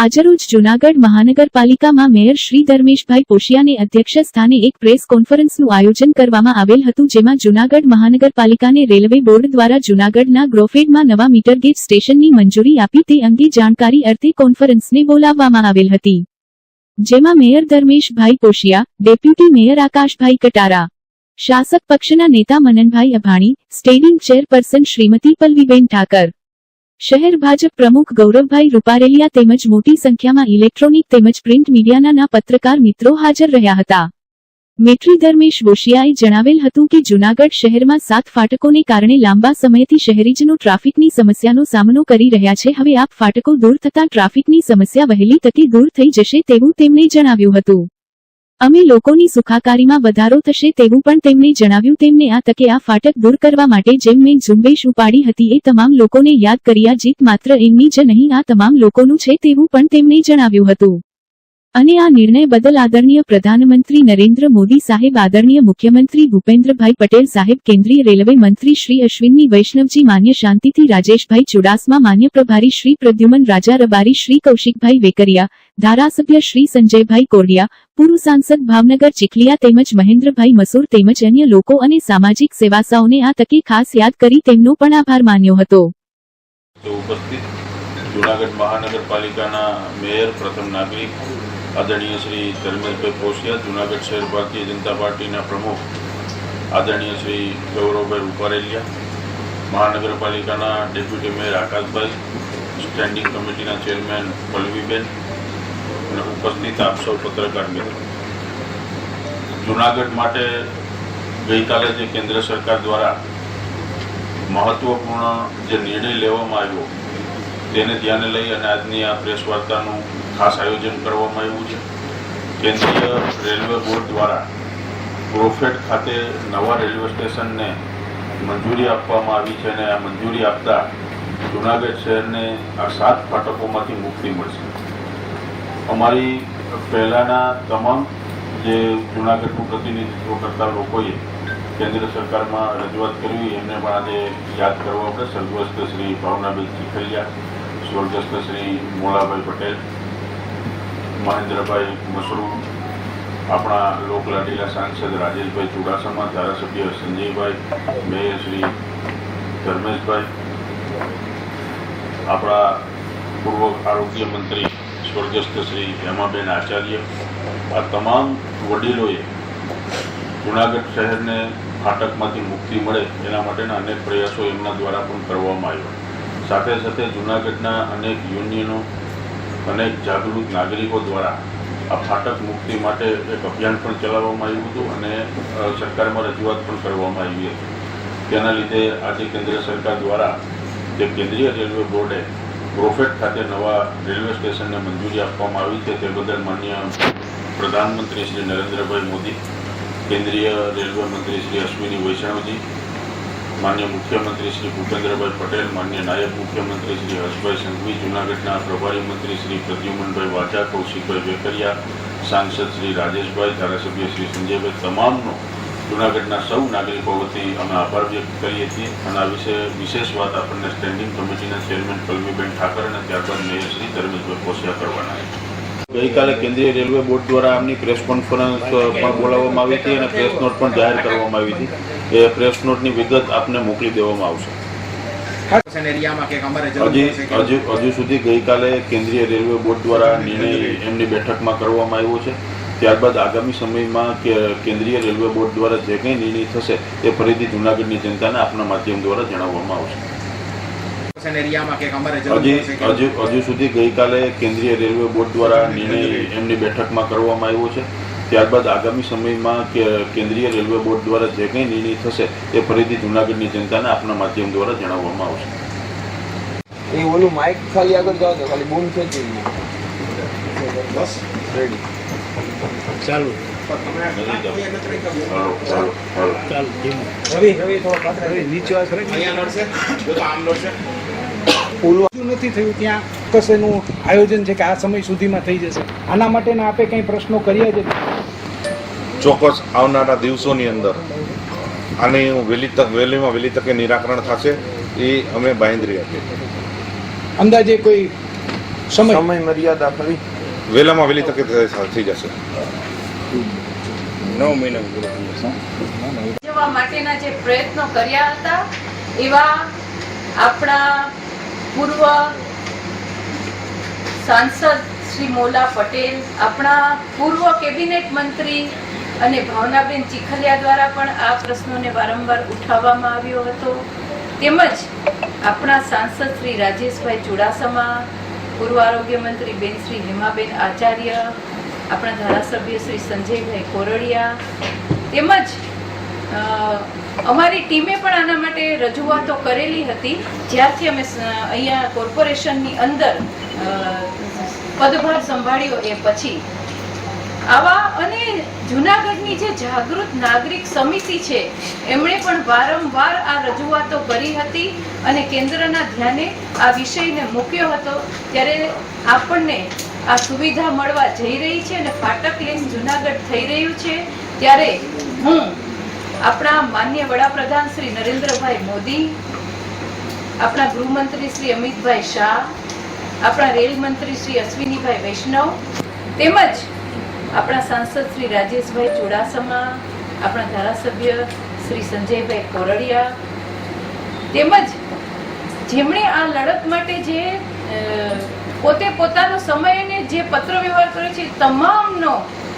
આજરોજ જૂનાગઢ મહાનગરપાલિકામાં મેયર શ્રી ધર્મેશભાઈ પોશિયાને અધ્યક્ષ સ્થાને એક પ્રેસ કોન્ફરન્સનું આયોજન કરવામાં આવેલ હતું, જેમાં જૂનાગઢ મહાનગરપાલિકાને રેલવે બોર્ડ દ્વારા જૂનાગઢના ગ્રોફેડમાં નવા મીટરગેજ સ્ટેશનની મંજૂરી આપી તે અંગે જાણકારી અર્થે કોન્ફરન્સને બોલાવવામાં આવેલ હતી, જેમાં mayor Dharmeshbhai પોશિયા, deputy mayor આકાશભાઈ Katara, શાસક પક્ષના નેતા મનનભાઈ અભાણી, સ્ટેન્ડિંગ ચેરપર્સન શ્રીમતી પલ્લવીબેન ઠાકર, શહેર ભાજપ પ્રમુખ ગૌરવભાઈ રૂપારેલિયા તેમજ મોટી સંખ્યામાં ઇલેક્ટ્રોનિક તેમજ પ્રિન્ટ મીડિયાના પત્રકાર મિત્રો હાજર રહ્યા હતા। મેટ્રી ધર્મેશ પોશિયાએ જણાવેલ હતું કે જૂનાગઢ શહેરમાં 7 ફાટકોને કારણે લાંબા સમયથી શહેરીજનો ટ્રાફિકની સમસ્યાનો સામનો કરી રહ્યા છે। હવે આ ફાટકો દૂર થતાં ટ્રાફિકની સમસ્યા વહેલી તકે દૂર થઈ જશે તેવું તેમણે જણાવ્યું હતું। અમે લોકોની સુખાકારીમાં વધારો થશે તેવું પણ તેમણે જણાવ્યું। તેમને આ તકે આ ફાટક દૂર કરવા માટે જેમ મેં ઝુંબેશ ઉપાડી હતી એ તમામ લોકોને યાદ કરી આ જીત માત્ર એમની જ નહીં આ તમામ લોકોનું છે તેવું પણ તેમણે જણાવ્યું હતું। અને આ નિર્ણય બદલ આદરણીય પ્રધાનમંત્રી નરેન્દ્ર મોદી સાહેબ, આદરણીય મુખ્યમંત્રી ભૂપેન્દ્રભાઈ પટેલ સાહેબ, કેન્દ્રીય રેલવે મંત્રી શ્રી અશ્વિની વૈષ્ણવજી, માન્ય શાંતિથી રાજેશભાઈ ચુડાસમા, માન્ય પ્રભારી શ્રી પ્રદ્યુમન રાજા રબારી, શ્રી કૌશિકભાઈ વેકરિયા, ધારાસભ્ય શ્રી સંજયભાઈ કોરડિયા, પૂર્વ સાંસદ ભાવનગર ચીખલિયા તેમજ મહેન્દ્રભાઈ મસૂર તેમજ અન્ય લોકો અને સામાજિક સેવાસાઓને આ તકે ખાસ યાદ કરી તેમનો પણ આભાર માન્યો હતો। જૂનાગઢ મહાનગરપાલિકાના મેયર, પ્રથમ નાગરિક આદરણીય શ્રી ધર્મેશભાઈ પોશિયા, જૂનાગઢ શહેર ભારતીય જનતા પાર્ટીના પ્રમુખ આદરણીય શ્રી ગૌરવભાઈ રૂપારેલિયા, મહાનગરપાલિકાના ડેપ્યુટી મેયર આકાશભાઈ, સ્ટેન્ડિંગ કમિટીના ચેરમેન પલ્લવીબેન અને ઉપસ્થિત આપ સૌ પત્રકાર મિત્રો, જૂનાગઢ માટે ગઈકાલે જે કેન્દ્ર સરકાર દ્વારા મહત્વપૂર્ણ જે નિર્ણય લેવામાં આવ્યો તેને ધ્યાને લઈ અને આજની આ પ્રેસ વાર્તાનું ખાસ આયોજન કરવામાં આવ્યું છે। કેન્દ્રીય રેલવે બોર્ડ દ્વારા ગ્રોફેડ ખાતે નવા રેલવે સ્ટેશનને મંજૂરી આપવામાં આવી છે અને આ મંજૂરી આપતા જૂનાગઢ શહેરને આ 7 ફાટકોમાંથી મુક્તિ મળશે। અમારી પહેલાંના તમામ જે જૂનાગઢનું પ્રતિનિધિત્વ કરતા લોકોએ કેન્દ્ર સરકારમાં રજૂઆત કરવી એમને પણ આજે યાદ કરવા આપણે સ્વર્ગસ્થ શ્રી ભાવનાબેન ચીખલિયા, સ્વર્ગસ્થ શ્રી મોલાભાઈ પટેલ, મહેન્દ્રભાઈ મસરૂ, આપણા લોકલાડીલા સાંસદ રાજેશભાઈ ચુડાસમા, ધારાસભ્ય સંજયભાઈ, મેયર શ્રી ધર્મેશભાઈ, આપણા પૂર્વ આરોગ્ય મંત્રી સ્વર્ગસ્થ શ્રી હેમાબેન આચાર્ય, આ તમામ વડીલોએ જૂનાગઢ શહેરને ફાટકમાંથી મુક્તિ મળે એના માટેના અનેક પ્રયાસો એમના દ્વારા પણ કરવામાં આવ્યા। સાથે સાથે જૂનાગઢના અનેક યુનિયનો, અનેક જાગૃત નાગરિકો દ્વારા આ ફાટક મુક્તિ માટે એક અભિયાન પણ ચલાવવામાં આવ્યું હતું અને સરકારમાં રજૂઆત પણ કરવામાં આવી હતી। તેના લીધે આજે કેન્દ્ર સરકાર દ્વારા જે કેન્દ્રીય રેલવે બોર્ડે ગ્રોફેડ ખાતે નવા રેલવે સ્ટેશનને મંજૂરી આપવામાં આવી છે તે બદલ માન્ય પ્રધાનમંત્રી શ્રી નરેન્દ્રભાઈ મોદી, કેન્દ્રીય રેલવે મંત્રી શ્રી અશ્વિની વૈષ્ણવજી, માન્ય મુખ્યમંત્રી શ્રી ભૂપેન્દ્રભાઈ પટેલ, માન્ય નાયબ મુખ્યમંત્રી શ્રી હર્ષભાઈ સંઘવી, જૂનાગઢના પ્રભારી મંત્રી શ્રી પ્રદ્યુમનભાઈ વાજા, કૌશિકભાઈ વેકરિયા, સાંસદ શ્રી રાજેશભાઈ, ધારાસભ્ય શ્રી સંજયભાઈ, તમામનો જૂનાગઢના સૌ નાગરિકો વતી અમે આભાર વ્યક્ત કરીએ છીએ અને આ વિશે વિશેષ વાત આપણને સ્ટેન્ડિંગ કમિટીના ચેરમેન પલ્લવીબેન ઠાકર અને ત્યારબાદ મેયર શ્રી ધર્મેશભાઈ પોશિયા કરવાના છે। ગઈકાલે કેન્દ્રીય રેલવે બોર્ડ દ્વારા આમની પ્રેસ કોન્ફરન્સ પણ બોલાવવામાં આવી હતી અને પ્રેસ નોટ પણ જાહેર કરવામાં આવી હતી। એ પ્રેસ નોટની વિગત આપને મોકલી દેવામાં આવશે। હજુ સુધી ગઈકાલે કેન્દ્રીય રેલવે બોર્ડ દ્વારા નિર્ણય એમની બેઠકમાં કરવામાં આવ્યો છે। ત્યારબાદ આગામી સમયમાં કેન્દ્રીય રેલવે બોર્ડ દ્વારા જે કંઈ નિર્ણય થશે એ ફરીથી જૂનાગઢની જનતાને આપના માધ્યમ દ્વારા જણાવવામાં આવશે। હજુ સુધી ગઈકાલે કેન્દ્રીય રેલવે બોર્ડ દ્વારા નિર્ણય એમની બેઠકમાં કરવામાં આવ્યો છે। ત્યારબાદ આગામી સમયમાં કેન્દ્રીય રેલવે બોર્ડ દ્વારા જે કંઈ નિર્ણય થશે એ ફરીથી જૂનાગઢની જનતાને આપના માધ્યમ દ્વારા જણાવવામાં આવશે। એ ઓલું માઇક ખાલી આગળ જાવ તો ખાલી બૂમ છે બસ રેડી ચાલુ નથી થયું ત્યાં કશેનું આયોજન છે કે આ સમય સુધીમાં થઈ જશે, આના માટેના આપે કંઈ પ્રશ્નો કર્યા છે? ચોક્કસ આવનારા દિવસોની અંદર આની વહેલીમાં વહેલી તકે નિરાકરણ થશે એ અમે બાંહેધરી આપીએ। અંદાજે કોઈ સમય સમય મર્યાદા ખરી? વહેલામાં વહેલી તકે થઈ જશે. 9 મહિના પૂરો થઈ જશે. જવા માટેના જે પ્રયત્નો કર્યા હતા એવા આપણા પૂર્વ સાંસદ શ્રી મોલા પટેલ, આપણા પૂર્વ કેબિનેટ મંત્રી અને ભાવનાબેન ચીખલિયા દ્વારા પણ આ પ્રશ્નોને વારંવાર ઉઠાવવામાં આવ્યો હતો. તેમજ આપણા સાંસદ શ્રી રાજેશભાઈ ચુડાસમા, પૂર્વ આરોગ્ય મંત્રી બેન શ્રી હેમાબેન આચાર્ય, આપણા ધારાસભ્ય શ્રી સંજયભાઈ કોરડિયા, તેમજ અમારી ટીમે પણ આના માટે રજૂઆતો કરેલી હતી જ્યારથી અમે અહીંયા કોર્પોરેશનની અંદર પદભાર સંભાળ્યો એ પછી. આવા અને જૂનાગઢની જે જાગૃત નાગરિક સમિતિ છે એમણે પણ વારંવાર આ રજૂઆતો કરી હતી અને કેન્દ્રના ધ્યાને આ વિષયને મૂક્યો હતો. ત્યારે આપણને આ સુવિધા મળવા જઈ રહી છે અને ફાટક લેસ જૂનાગઢ થઈ રહ્યું છે. ત્યારે હું આપણા માનનીય વડાપ્રધાન શ્રી નરેન્દ્રભાઈ મોદી, આપણા ગૃહમંત્રી શ્રી અમિતભાઈ શાહ, આપણા રેલ મંત્રી શ્રી અશ્વિનીભાઈ વૈષ્ણવ, તેમજ આપણા સાંસદ શ્રી રાજેશભાઈ ચુડાસમા, આપણા ધારાસભ્ય શ્રી સંજયભાઈ કોરડિયા, તેમજ જેમણે આ લડત માટે જે પોતે પોતાનો સમય અને જે પત્ર વ્યવહાર કર્યો છે તમામનો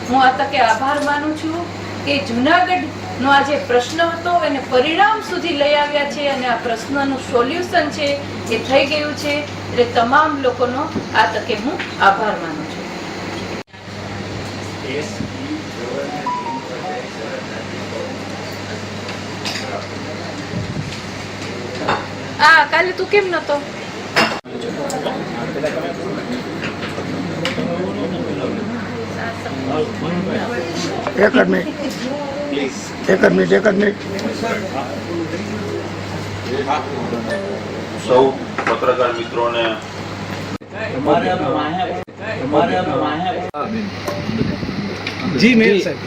હું આ તકે આભાર માનું છું કે જૂનાગઢનો આ જે પ્રશ્ન હતો એને પરિણામ સુધી લઈ આવ્યા છે અને આ પ્રશ્નનું સોલ્યુશન છે એ થઈ ગયું છે. એટલે તમામ લોકોનો આ તકે હું આભાર માનું છું. કાલે તું કેમ નતો? એક જ મિનિટ. સૌ પત્રકાર મિત્રોને જી મેર સાહેબ,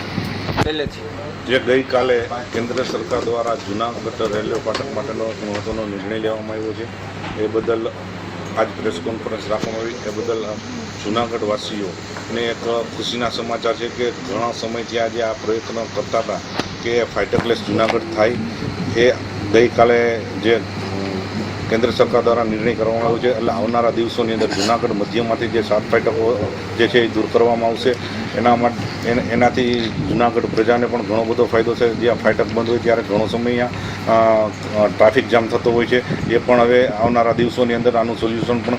પહેલેથી જે ગઈકાલે કેન્દ્ર સરકાર દ્વારા જૂનાગઢ રેલવે ફાટક માટેનો મહત્વનો નિર્ણય લેવામાં આવ્યો છે એ બદલ આજ પ્રેસ કોન્ફરન્સ રાખવામાં આવી. એ બદલ જૂનાગઢ વાસીઓને એક ખુશીના સમાચાર છે કે ઘણા સમયથી આજે આ પ્રયત્ન કરતા હતા કે ફાટકલેસ જૂનાગઢ થાય. એ ગઈકાલે જે કેન્દ્ર સરકાર દ્વારા નિર્ણય કરવામાં આવ્યો છે એટલે આવનારા દિવસોની અંદર જૂનાગઢ મધ્યમાંથી જે 7 ફાટકો જે છે એ દૂર કરવામાં આવશે. એનાથી જૂનાગઢ પ્રજાને પણ ઘણો બધો ફાયદો છે. જ્યાં ફાટક બંધ હોય ત્યારે ઘણો સમય ટ્રાફિક જામ થતો હોય છે. એ પણ હવે આવનારા દિવસોની અંદર આનું સોલ્યુશન પણ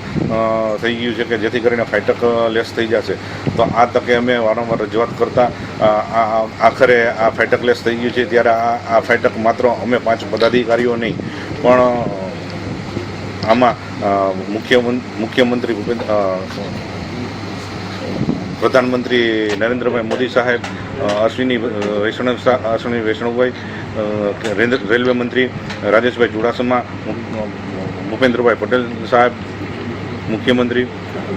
થઈ ગયું છે કે જેથી કરીને ફાટક લેસ થઈ જશે. તો આ તકે અમે વારંવાર રજૂઆત કરતા આખરે આ ફાટક લેસ થઈ ગયું છે. ત્યારે આ ફાટક માત્ર અમે 5 પદાધિકારીઓ નહીં પણ આમાં મુખ્યમંત્રી પ્રધાનમંત્રી નરેન્દ્રભાઈ મોદી સાહેબ, અશ્વિની વૈષ્ણવભાઈ, રેલવે મંત્રી રાજેશભાઈ ચુડાસમા, ભૂપેન્દ્રભાઈ પટેલ સાહેબ મુખ્યમંત્રી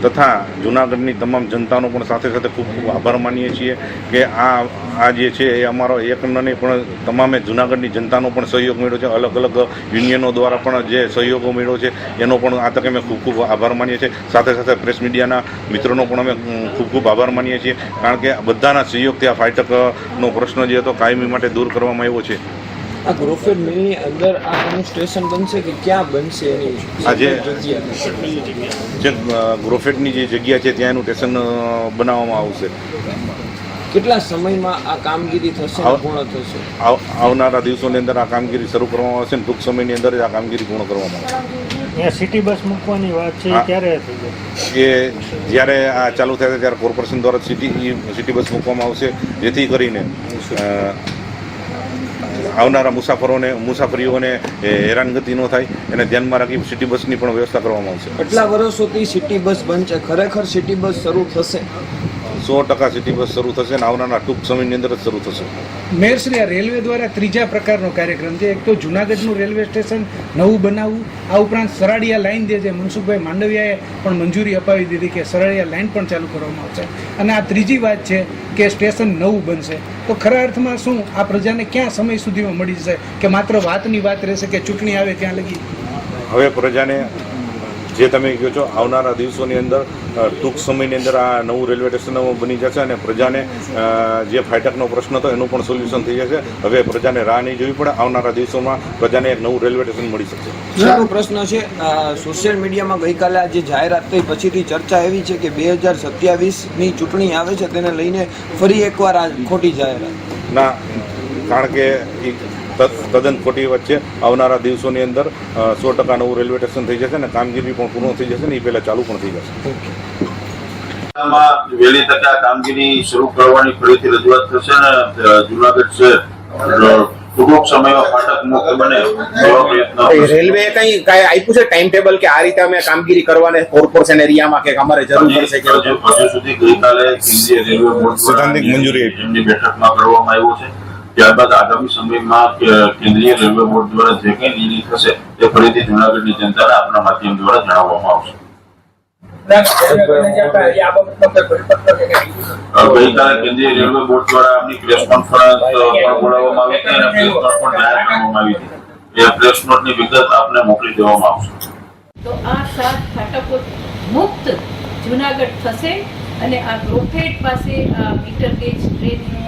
તથા જૂનાગઢની તમામ જનતાનો પણ સાથે સાથે ખૂબ ખૂબ આભાર માનીએ છીએ કે આ જે છે એ અમારો એક નહીં પણ તમામે જૂનાગઢની જનતાનો પણ સહયોગ મળ્યો છે. અલગ અલગ યુનિયનો દ્વારા પણ જે સહયોગો મળ્યો છે એનો પણ આ તકે અમે ખૂબ ખૂબ આભાર માનીએ છીએ. સાથે સાથે પ્રેસ મીડિયાના મિત્રોનો પણ અમે ખૂબ ખૂબ આભાર માનીએ છીએ કારણ કે બધાના સહયોગથી આ ફાટકનો પ્રશ્ન જે હતો કાયમી માટે દૂર કરવામાં આવ્યો છે. આ ગ્રોફેડ મિલની અંદર આનું સ્ટેશન બનશે કે ક્યાં બનશે એની આજે જે ગ્રોફેડની જે જગ્યા છે ત્યાં એનું સ્ટેશન બનાવવામાં આવશે. કેટલા સમયમાં આ કામગીરી થશે, પૂર્ણ થશે? આવનારા દિવસોની અંદર આ કામગીરી શરૂ કરવામાં આવશે ને ટૂંક સમયની અંદર જ આ કામગીરી પૂર્ણ કરવામાં આવશે. સિટી બસ મૂકવાની વાત છે ક્યારે થઈ જશે? એ જ્યારે આ ચાલુ થાય ત્યારે કોર્પોરેશન દ્વારા સિટી બસ મૂકવામાં આવશે જેથી કરીને આવનારા મુસાફરીઓને હેરાનગતિ ન થાય એને ધ્યાનમાં રાખી સિટી બસની પણ વ્યવસ્થા કરવામાં આવશે. કેટલા વર્ષોથી સિટી બસ બંધ છે? ખરેખર સિટી બસ શરૂ થશે? 100% સિટી બસ શરૂ થશે અને આવનારા ટૂંક સમયની અંદર જ શરૂ થશે. મેયરશ્રી, આ રેલવે દ્વારા ત્રીજા પ્રકારનો કાર્યક્રમ છે. એક તો જૂનાગઢનું રેલવે સ્ટેશન નવું બનાવવું, આ ઉપરાંત સરાડિયા લાઇન જે છે મનસુખભાઈ માંડવિયાએ પણ મંજૂરી અપાવી દીધી કે સરાડિયા લાઇન પણ ચાલુ કરવામાં આવશે. અને આ ત્રીજી વાત છે કે સ્ટેશન નવું બનશે. તો ખરા અર્થમાં શું આ પ્રજાને ક્યાં સમય સુધીમાં મળી જશે કે માત્ર વાતની વાત રહેશે કે ચૂંટણી આવે ત્યાં લગી? હવે પ્રજાને જે તમે કહો છો આવનારા દિવસોની અંદર ટૂંક સમયની અંદર આ નવું રેલવે સ્ટેશન બની જશે અને પ્રજાને જે ફાટકનો પ્રશ્ન હતો એનું પણ સોલ્યુશન થઈ જશે. હવે પ્રજાને રાહ નહીં જોવી પડે. આવનારા દિવસોમાં પ્રજાને એક નવું રેલવે સ્ટેશન મળી શકશે. સારો પ્રશ્ન છે. સોશિયલ મીડિયામાં ગઈકાલે આ જે જાહેરાત થઈ પછીથી ચર્ચા એવી છે કે 2027ની ચૂંટણી આવે છે તેને લઈને ફરી એકવાર આ ખોટી જાહેરાત. ના, કારણ કે એ તદ્દન ખોટી વાત છે. આવનારા દિવસોની અંદર 100% નવું રેલવે સ્ટેશન થઈ જશે અને કામગીરી પણ પૂર્ણ થઈ જશે ને એ પહેલાં ચાલુ પણ થઈ જશે. વહેલી તકે આ કામગીરી શરૂ કરવાની ફરીથી રજૂઆત થશે ને જુનાગઢ શહેર ટૂંક સમયમાં ફાટક મુક્ત બને એવા પ્રયત્નો રેલવે કઈ આપ્યું છે ટાઈમ ટેબલ કે આ રીતે અમે કામગીરી કરવાને કોર્પોરેશન એરિયામાં કે અમારે જરૂર પડશે કે હજુ સુધી ગઈકાલે કેન્દ્રીય રેલવે બોર્ડ સૈદ્ધાંતિક મંજૂરી આપી. એમની બેઠકમાં કરવામાં આવ્યું છે. ત્યારબાદ આગામી સમયમાં કેન્દ્રીય રેલવે બોર્ડ દ્વારા જે કંઈ નિર્ણય થશે તે ફરીથી જુનાગઢની જનતાને આપના માધ્યમ દ્વારા જણાવવામાં આવશે. ગઈકાલે કેન્દ્રીય રેલવે બોર્ડ દ્વારા આપની પ્રેસ કોન્ફરન્સ પણ બોલાવવામાં આવી હતી અને પ્રેસ નોટ પણ જાહેર કરવામાં આવી હતી. એ પ્રેસ નોટની વિગત આપને મોકલી દેવામાં આવશે. તો આ 7 ફાટકો મુક્ત જુનાગઢ થશે અને આ ગ્રોફેડ પાસે આ મીટર ગેજ ટ્રેનનું